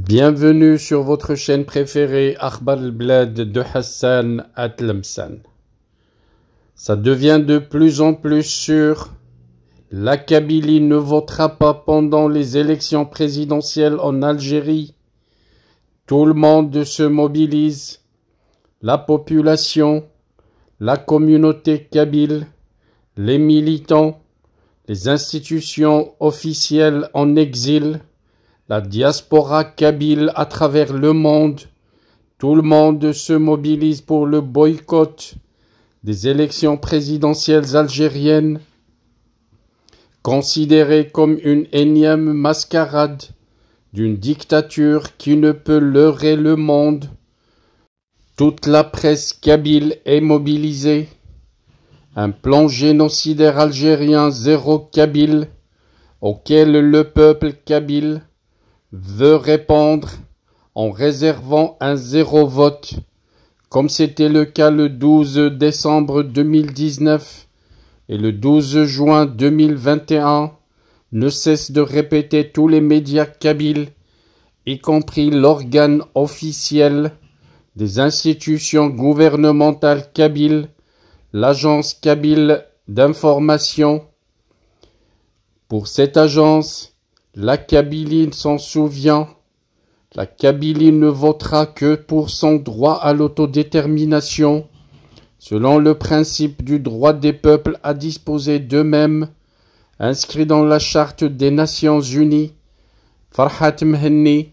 Bienvenue sur votre chaîne préférée Akhbar al-Blad de Hassan Atlamsan. Ça devient de plus en plus sûr, la Kabylie ne votera pas pendant les élections présidentielles en Algérie. Tout le monde se mobilise, la population, la communauté kabyle, les militants, les institutions officielles en exil, la diaspora kabyle à travers le monde. Tout le monde se mobilise pour le boycott des élections présidentielles algériennes, considérées comme une énième mascarade d'une dictature qui ne peut leurrer le monde. Toute la presse kabyle est mobilisée. Un plan génocidaire algérien zéro kabyle auquel le peuple kabyle veut répondre en réservant un zéro vote, comme c'était le cas le 12 décembre 2019 et le 12 juin 2021, ne cessent de répéter tous les médias kabyles, y compris l'organe officiel des institutions gouvernementales kabyles, l'agence kabyle d'information. Pour cette agence, la Kabylie s'en souvient. La Kabylie ne votera que pour son droit à l'autodétermination, selon le principe du droit des peuples à disposer d'eux-mêmes, inscrit dans la Charte des Nations Unies. Farhat Mhenni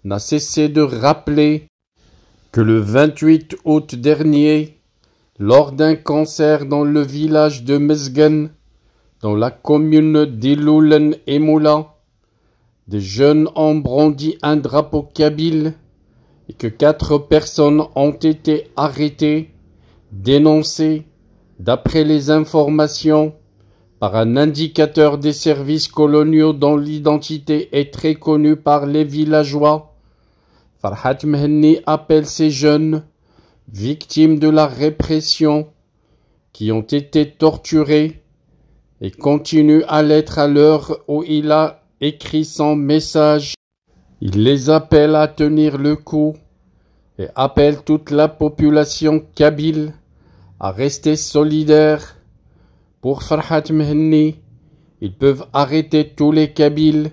n'a cessé de rappeler que le 28 août dernier, lors d'un concert dans le village de Mezgen, dans la commune d'Iloulen et Moula, des jeunes ont brandi un drapeau kabyle et que 4 personnes ont été arrêtées, dénoncées, d'après les informations, par un indicateur des services coloniaux dont l'identité est très connue par les villageois. Farhat Mhenni appelle ces jeunes, victimes de la répression, qui ont été torturés et continuent à l'être à l'heure où il a écrit son message. Il les appelle à tenir le coup et appelle toute la population kabyle à rester solidaire. Pour Farhat Mhenni, ils peuvent arrêter tous les Kabyles,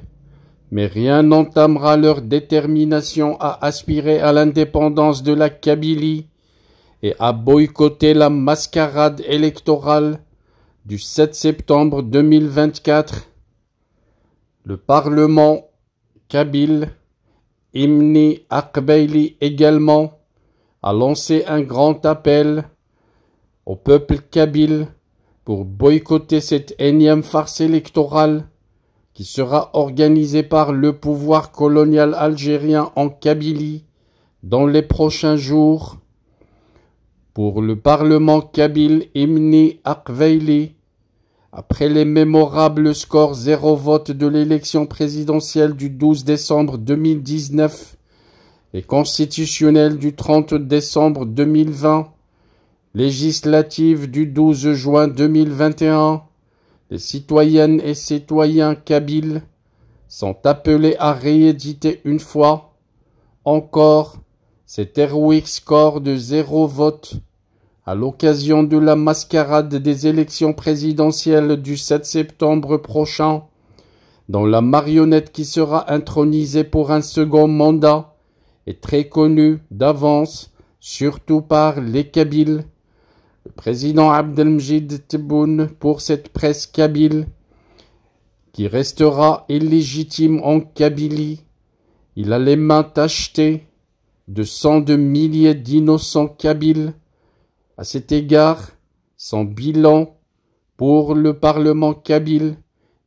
mais rien n'entamera leur détermination à aspirer à l'indépendance de la Kabylie et à boycotter la mascarade électorale du 7 septembre 2024. Le Parlement kabyle, Imni Akbeili également, a lancé un grand appel au peuple kabyle pour boycotter cette énième farce électorale qui sera organisée par le pouvoir colonial algérien en Kabylie dans les prochains jours. Pour le Parlement kabyle, Imni Akbeili, après les mémorables scores 0 vote de l'élection présidentielle du 12 décembre 2019 et constitutionnelle du 30 décembre 2020, législative du 12 juin 2021, les citoyennes et citoyens kabyles sont appelés à rééditer une fois encore cet héroïque score de 0 vote à l'occasion de la mascarade des élections présidentielles du 7 septembre prochain, dont la marionnette qui sera intronisée pour un second mandat est très connue d'avance, surtout par les Kabyles. Le président Abdelmjid Tebboune pour cette presse kabyle, qui restera illégitime en Kabylie. Il a les mains tachetées de sang de milliers d'innocents kabyles. À cet égard, son bilan pour le Parlement kabyle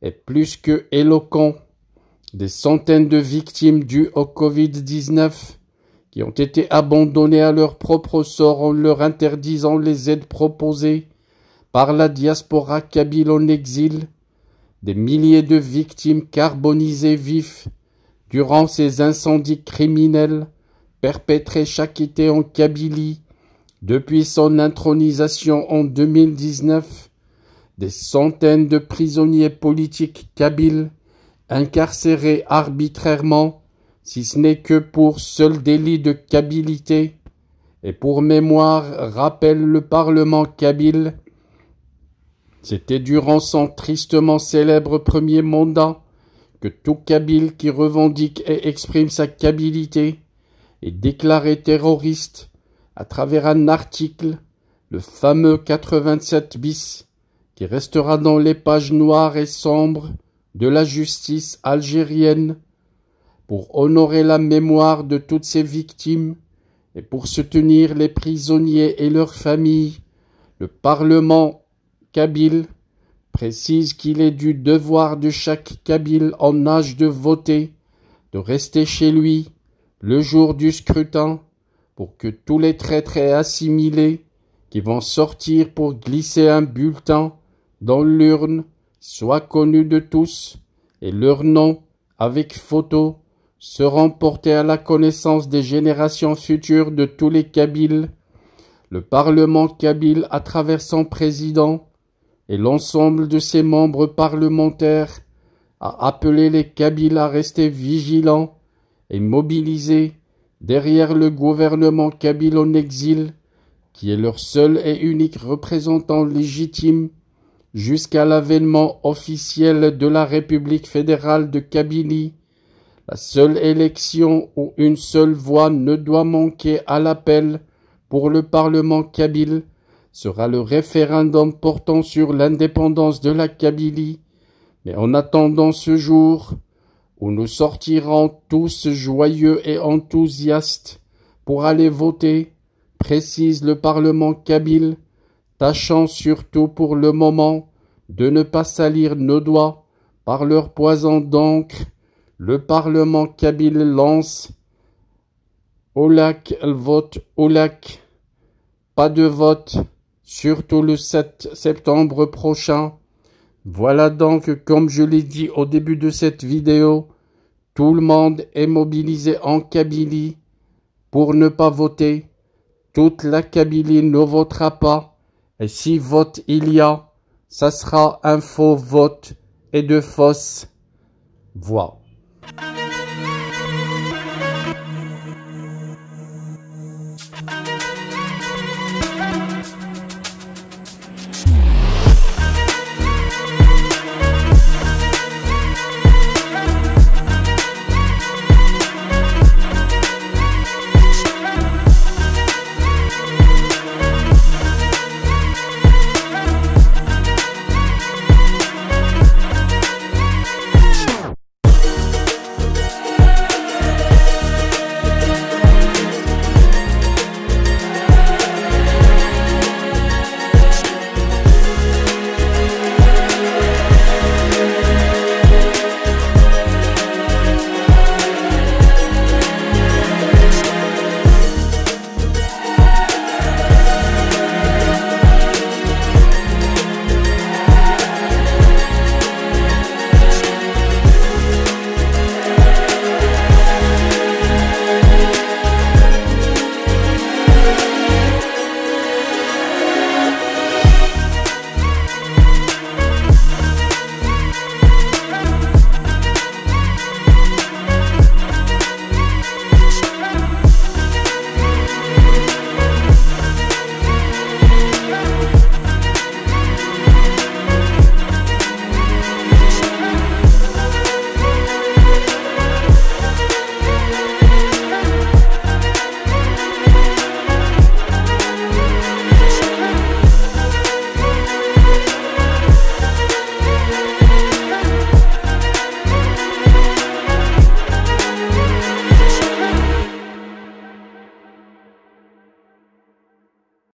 est plus que éloquent. Des centaines de victimes dues au Covid-19 qui ont été abandonnées à leur propre sort en leur interdisant les aides proposées par la diaspora kabyle en exil. Des milliers de victimes carbonisées vifs durant ces incendies criminels perpétrés chaque été en Kabylie. Depuis son intronisation en 2019, des centaines de prisonniers politiques kabyles incarcérés arbitrairement si ce n'est que pour seul délit de kabilité. Et pour mémoire, rappelle le Parlement kabyle, c'était durant son tristement célèbre premier mandat que tout Kabyle qui revendique et exprime sa kabilité est déclaré terroriste à travers un article, le fameux 87 bis, qui restera dans les pages noires et sombres de la justice algérienne pour honorer la mémoire de toutes ces victimes et pour soutenir les prisonniers et leurs familles. Le Parlement kabyle précise qu'il est du devoir de chaque Kabyle en âge de voter de rester chez lui le jour du scrutin pour que tous les traîtres et assimilés qui vont sortir pour glisser un bulletin dans l'urne soient connus de tous et leurs noms, avec photo, seront portés à la connaissance des générations futures de tous les Kabyles. Le Parlement kabyle, à travers son président et l'ensemble de ses membres parlementaires, a appelé les Kabyles à rester vigilants et mobilisés derrière le gouvernement kabyle en exil, qui est leur seul et unique représentant légitime jusqu'à l'avènement officiel de la République fédérale de Kabylie. La seule élection où une seule voix ne doit manquer à l'appel pour le Parlement kabyle sera le référendum portant sur l'indépendance de la Kabylie. Mais en attendant ce jour, où nous sortirons tous joyeux et enthousiastes pour aller voter, précise le Parlement kabyle, tâchant surtout pour le moment de ne pas salir nos doigts par leur poison d'encre. Le Parlement kabyle lance Olak le vote, Olak, pas de vote, surtout le 7 septembre prochain. Voilà donc, comme je l'ai dit au début de cette vidéo, tout le monde est mobilisé en Kabylie pour ne pas voter. Toute la Kabylie ne votera pas, et si vote il y a, ça sera un faux vote et de fausses voix.